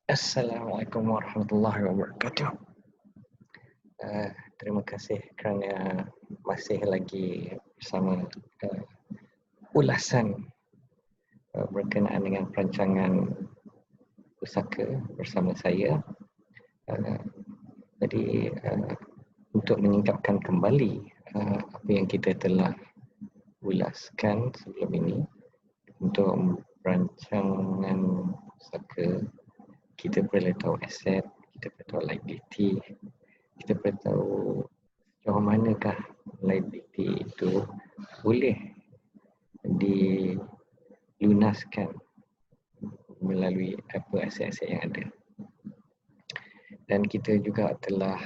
Assalamualaikum warahmatullahi wabarakatuh. Terima kasih kerana masih lagi bersama ulasan berkenaan dengan perancangan pusaka bersama saya. Jadi untuk menyingkapkan kembali apa yang kita telah ulaskan sebelum ini, untuk perancangan pusaka kita perlu tahu aset, kita perlu tahu liability, kita perlu tahu sejauh manakah liability itu boleh dilunaskan melalui apa aset-aset yang ada. Dan kita juga telah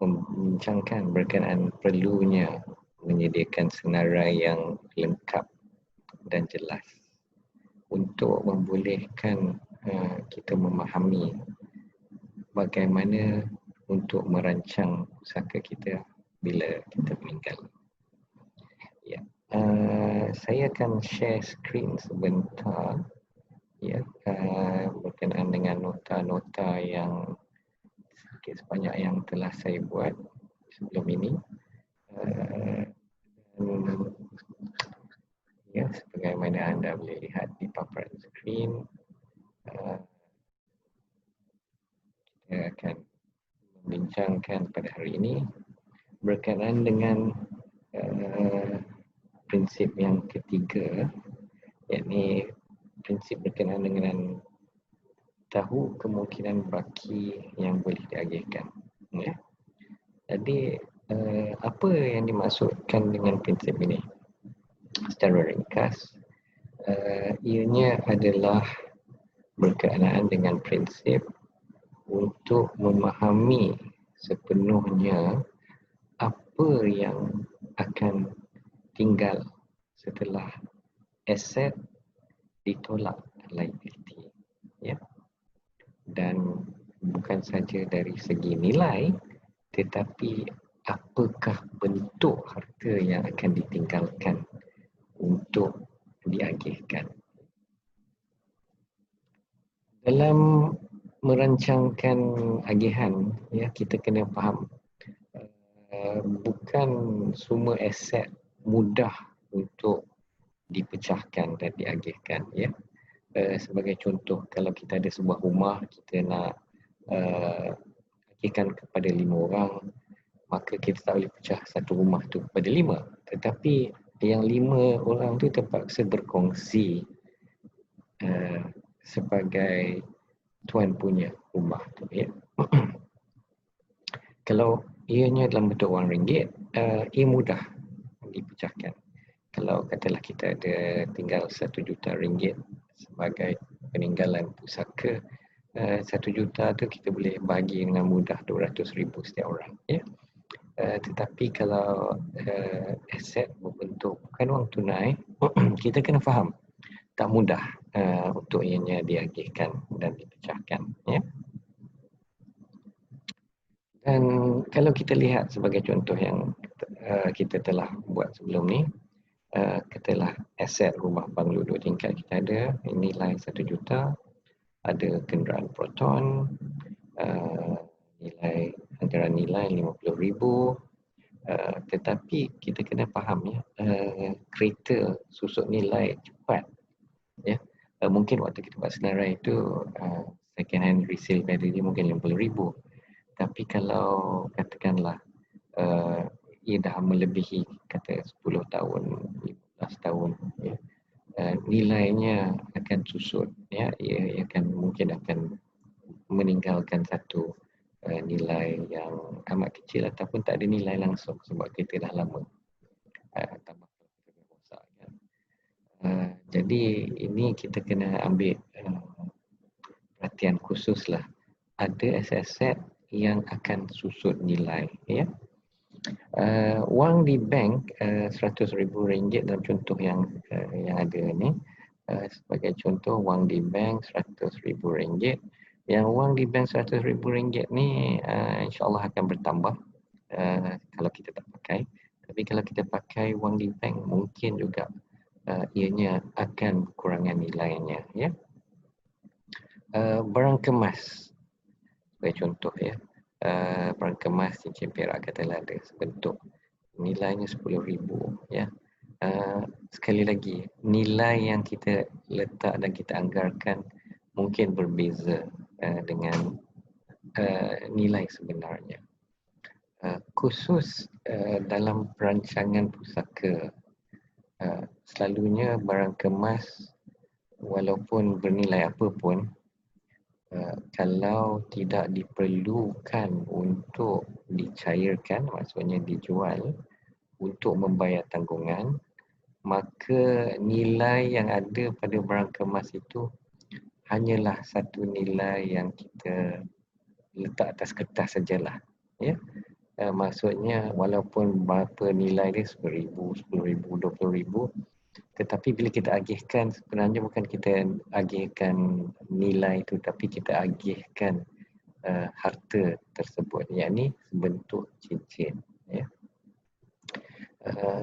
membincangkan berkenaan perlunya menyediakan senarai yang lengkap dan jelas untuk membolehkan kita memahami bagaimana untuk merancang pusaka kita bila kita meninggal. Ya, saya akan share screen sebentar, ya, berkenaan dengan nota-nota yang sedikit sebanyak yang telah saya buat sebelum ini. Ya, sebagaimana anda boleh lihat di paparan screen, kita akan membincangkan pada hari ini berkenaan dengan prinsip yang ketiga, yakni prinsip berkenaan dengan tahu kemungkinan baki yang boleh diagihkan. Ya. Jadi apa yang dimaksudkan dengan prinsip ini? Secara ringkas, ianya adalah berkenaan dengan prinsip untuk memahami sepenuhnya apa yang akan tinggal setelah aset ditolak liability, ya. Dan bukan saja dari segi nilai, tetapi apakah bentuk harta yang akan ditinggalkan untuk diagihkan. Dalam merancangkan agihan, ya, kita kena faham bukan semua aset mudah untuk dipecahkan dan diagihkan, ya. Sebagai contoh, kalau kita ada sebuah rumah, kita nak agihkan kepada 5 orang, maka kita tak boleh pecah satu rumah tu kepada 5. Tetapi yang 5 orang tu terpaksa berkongsi sebagai tuan punya rumah tu, ya. Kalau ianya dalam bentuk wang ringgit, ia mudah dipecahkan. Kalau katalah kita ada tinggal 1 juta ringgit sebagai peninggalan pusaka, 1 juta tu kita boleh bagi dengan mudah 200,000 setiap orang, ya. Tetapi kalau aset berbentuk bukan wang tunai, kita kena faham tak mudah untuk ianya diagihkan dan dipecahkan, ya. Dan kalau kita lihat sebagai contoh yang kita telah buat sebelum ni, katalah aset rumah banglo 2 tingkat kita ada nilai 1 juta, ada kenderaan Proton, nilai antara nilai 50,000, tetapi kita kena faham, ya, kereta susut nilai cepat, ya. Mungkin waktu kita buat senarai itu second hand resale value dia mungkin 50,000. Tapi kalau katakanlah ia dah melebihi kata 10 tahun, 15 tahun, ya, nilainya akan susut, ya. Ia mungkin akan meninggalkan satu nilai yang amat kecil ataupun tak ada nilai langsung sebab kereta dah lama tambah rosak, kan. Jadi ini kita kena ambil perhatian khusus lah. Ada aset-aset yang akan susut nilai, ya. Wang di bank RM100,000 dalam contoh yang ada ni, sebagai contoh wang di bank RM100,000. Yang wang di bank RM100,000 ni insya-Allah akan bertambah kalau kita tak pakai. Tapi kalau kita pakai wang di bank, mungkin juga ianya akan kekurangan nilainya, ya. Barang kemas sebagai contoh ya, barang kemas cincin perak katalah ada sebentuk nilainya 10,000 ya. Sekali lagi, nilai yang kita letak dan kita anggarkan mungkin berbeza dengan nilai sebenarnya. Khusus dalam perancangan pusaka, selalunya barang kemas walaupun bernilai apa pun, kalau tidak diperlukan untuk dicairkan, maksudnya dijual untuk membayar tanggungan, maka nilai yang ada pada barang kemas itu hanyalah satu nilai yang kita letak atas kertas sajalah. Ya? Maksudnya walaupun berapa nilai dia, 10,000, 10,000, 20,000, tetapi bila kita agihkan, sebenarnya bukan kita agihkan nilai itu, tapi kita agihkan harta tersebut, yakni sebentuk cincin. Ya.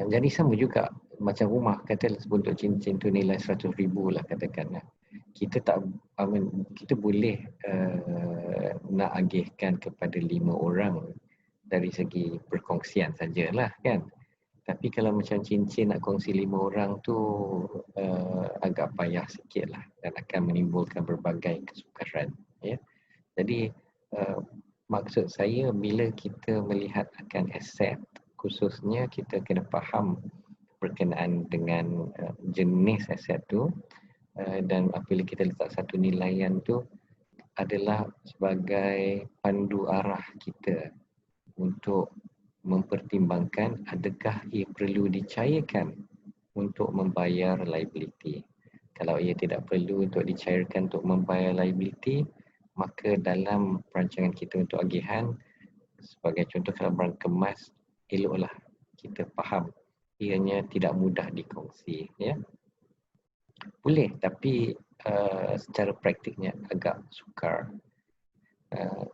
Jadi sama juga macam rumah, katalah sebentuk cincin tu nilai 100,000 lah katakanlah. Kita tak, kita boleh nak agihkan kepada 5 orang dari segi perkongsian sajalah kan. Tapi kalau macam cincin nak kongsi 5 orang tu agak payah sikit lah dan akan menimbulkan berbagai kesukaran. Ya. Jadi maksud saya bila kita melihat akan aset, khususnya kita kena faham berkenaan dengan jenis aset tu, dan apabila kita letak satu nilaian tu adalah sebagai pandu arah kita untuk mempertimbangkan adakah ia perlu dicairkan untuk membayar liability. Kalau ia tidak perlu untuk dicairkan untuk membayar liability, maka dalam perancangan kita untuk agihan, sebagai contoh kalau barang kemas, eloklah kita faham ianya tidak mudah dikongsi. Ya. Boleh, tapi secara praktiknya agak sukar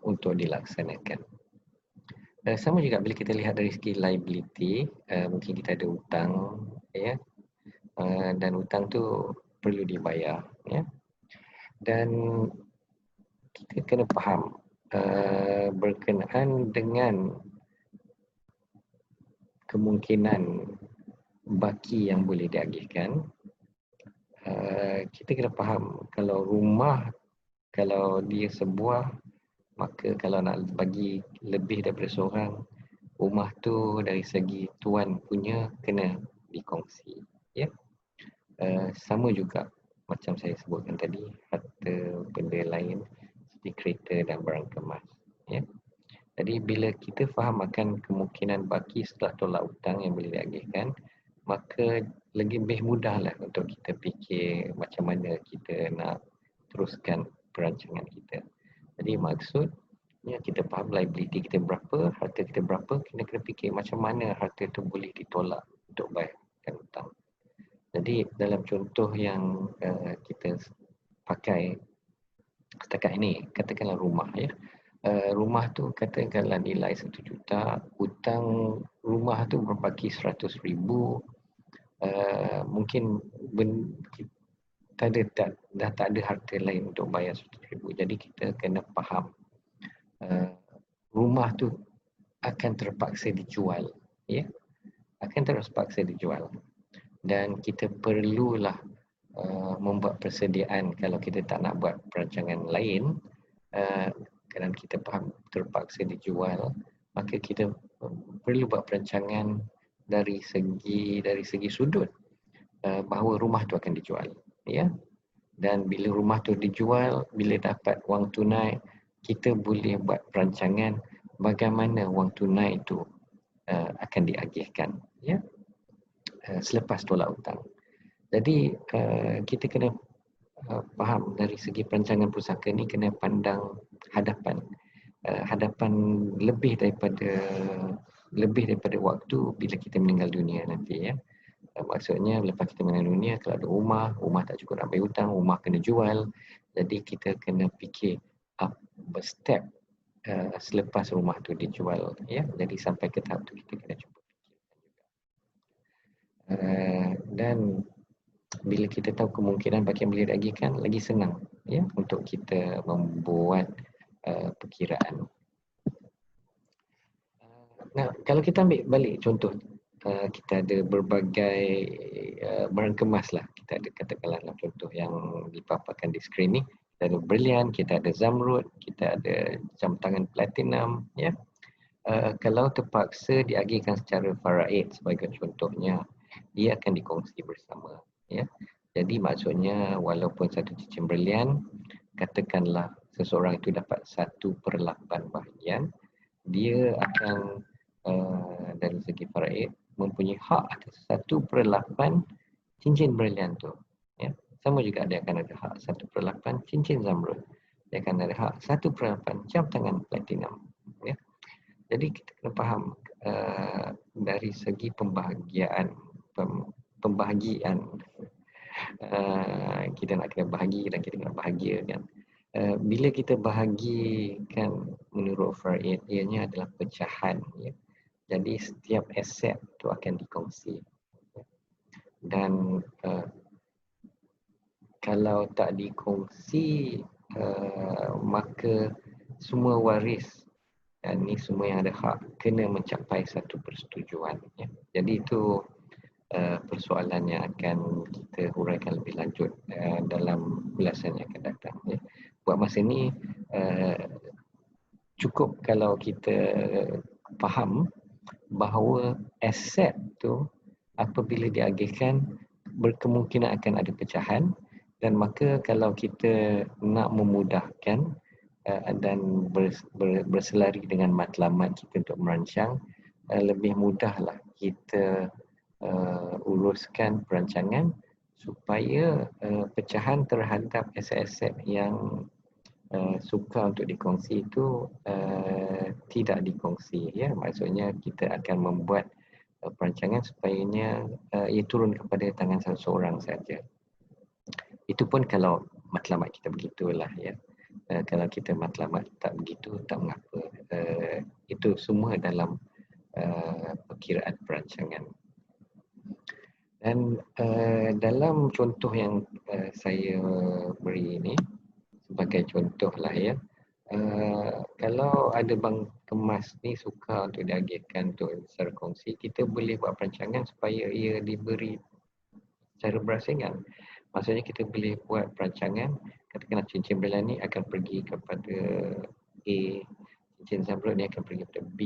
untuk dilaksanakan. Sama juga bila kita lihat dari segi liability, mungkin kita ada hutang, ya, dan hutang tu perlu dibayar, ya. Dan kita kena faham berkenaan dengan kemungkinan baki yang boleh diagihkan. Kita kena faham kalau rumah, kalau dia sebuah, maka kalau nak bagi lebih daripada seorang, rumah tu dari segi tuan punya kena dikongsi. Ya. Sama juga macam saya sebutkan tadi, harta benda lain seperti kereta dan barang kemas. Ya. Jadi bila kita faham akan kemungkinan baki setelah tolak hutang yang boleh diagihkan, maka lebih mudahlah untuk kita fikir macam mana kita nak teruskan perancangan kita. Jadi maksudnya kita faham liability kita berapa, harta kita berapa, kena fikir macam mana harta itu boleh ditolak untuk bayarkan hutang. Jadi dalam contoh yang kita pakai setakat ini, katakanlah rumah ya. Rumah tu katakanlah nilai 1 juta, hutang rumah tu berbaki 100,000, mungkin dah tak ada harta lain untuk bayar 100,000. Jadi kita kena faham rumah tu akan terpaksa dijual, ya, akan terpaksa dijual, dan kita perlulah membuat persediaan kalau kita tak nak buat perancangan lain. Kerana kita faham terpaksa dijual, maka kita perlu buat perancangan dari segi sudut bahawa rumah tu akan dijual, ya. Dan bila rumah tu dijual, bila dapat wang tunai, kita boleh buat perancangan bagaimana wang tunai itu akan diagihkan, ya, selepas tolak hutang. Jadi kita kena faham dari segi perancangan pusaka ni kena pandang hadapan lebih daripada waktu bila kita meninggal dunia nanti, ya. Maksudnya lepas kita meninggal dunia, kalau ada rumah tak cukup nak bayar hutang, rumah kena jual. Jadi kita kena fikir step selepas rumah tu dijual, ya. Jadi sampai ke tahap tu kita kena cuba fikirkan juga. Dan bila kita tahu kemungkinan bahagian boleh diagihkan, lagi senang ya untuk kita membuat perkiraan. Nah, kalau kita ambil balik contoh, kita ada berbagai barang kemas lah. Kita ada katakanlah contoh yang dipaparkan di skrin ni. Kita ada berlian, kita ada zamrud, kita ada jam tangan platinum, ya. Kalau terpaksa diagihkan secara faraid sebagai contohnya, ia akan dikongsi bersama, ya. Jadi maksudnya walaupun satu cincin berlian, katakanlah seseorang itu dapat 1/8 bahagian, dia akan dari segi faraid mempunyai hak atas 1/8 cincin berlian tu. Ya. Sama juga dia akan ada hak 1/8 cincin zamrud. Dia akan ada hak 1/8 jam tangan platinum. Ya. Jadi kita kena faham dari segi pembahagian kita nak kena bahagi dan kita nak bahagia kan. Bila kita bahagikan menurut faraid, ianya adalah pecahan, ya. Jadi setiap aset tu akan dikongsi. Dan kalau tak dikongsi, maka semua waris dan ni semua yang ada hak kena mencapai satu persetujuan. Ya. Jadi itu persoalan yang akan kita huraikan lebih lanjut dalam ulasan yang akan datang. Ya. Buat masa ni cukup kalau kita faham bahawa aset tu apabila diagihkan berkemungkinan akan ada pecahan, dan maka kalau kita nak memudahkan dan berselari dengan matlamat kita untuk merancang, lebih mudahlah kita uruskan perancangan supaya pecahan terhadap aset-aset yang suka untuk dikongsi itu tidak dikongsi, ya. Maksudnya kita akan membuat perancangan supaya ia turun kepada tangan seseorang saja. Itu pun kalau matlamat kita begitulah, ya. Kalau kita matlamat tak begitu, tak mengapa. Itu semua dalam perkiraan perancangan. Dan dalam contoh yang saya beri ini, sebagai contoh lah, ya. Kalau ada bank kemas ni suka untuk diagihkan untuk secara kongsi, kita boleh buat perancangan supaya ia diberi secara berasingan. Maksudnya kita boleh buat perancangan, katakanlah cincin berlian ni akan pergi kepada A, cincin zamrud ni akan pergi kepada B,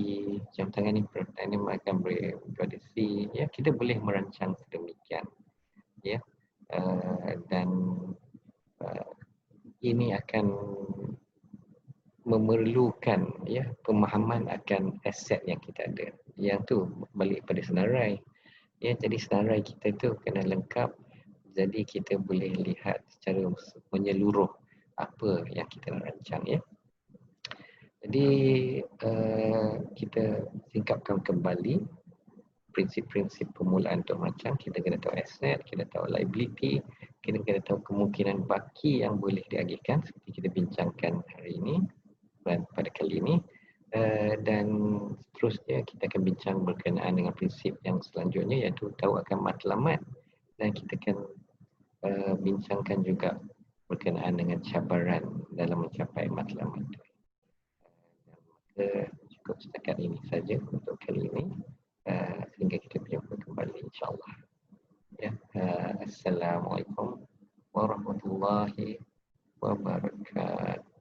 jam tangan ni akan pergi kepada C. Ya, kita boleh merancang sedemikian. Ya. Dan ini akan memerlukan, ya, pemahaman akan aset yang kita ada. Yang tu balik pada senarai. Ya, jadi senarai kita tu kena lengkap. Jadi kita boleh lihat secara menyeluruh apa yang kita nak rancang, ya. Jadi kita singkapkan kembali prinsip-prinsip permulaan untuk merancang. Kita kena tahu aset, kita tahu liability, kita kena tahu kemungkinan baki yang boleh diagihkan seperti kita bincangkan hari ini dan pada kali ini. Dan seterusnya kita akan bincang berkenaan dengan prinsip yang selanjutnya, iaitu tahu akan matlamat, dan kita akan bincangkan juga berkenaan dengan cabaran dalam mencapai matlamat. Cukup setakat ini saja untuk kali ini. Sehingga kita berjumpa kembali insyaAllah. Ya. Assalamualaikum warahmatullahi wabarakatuh.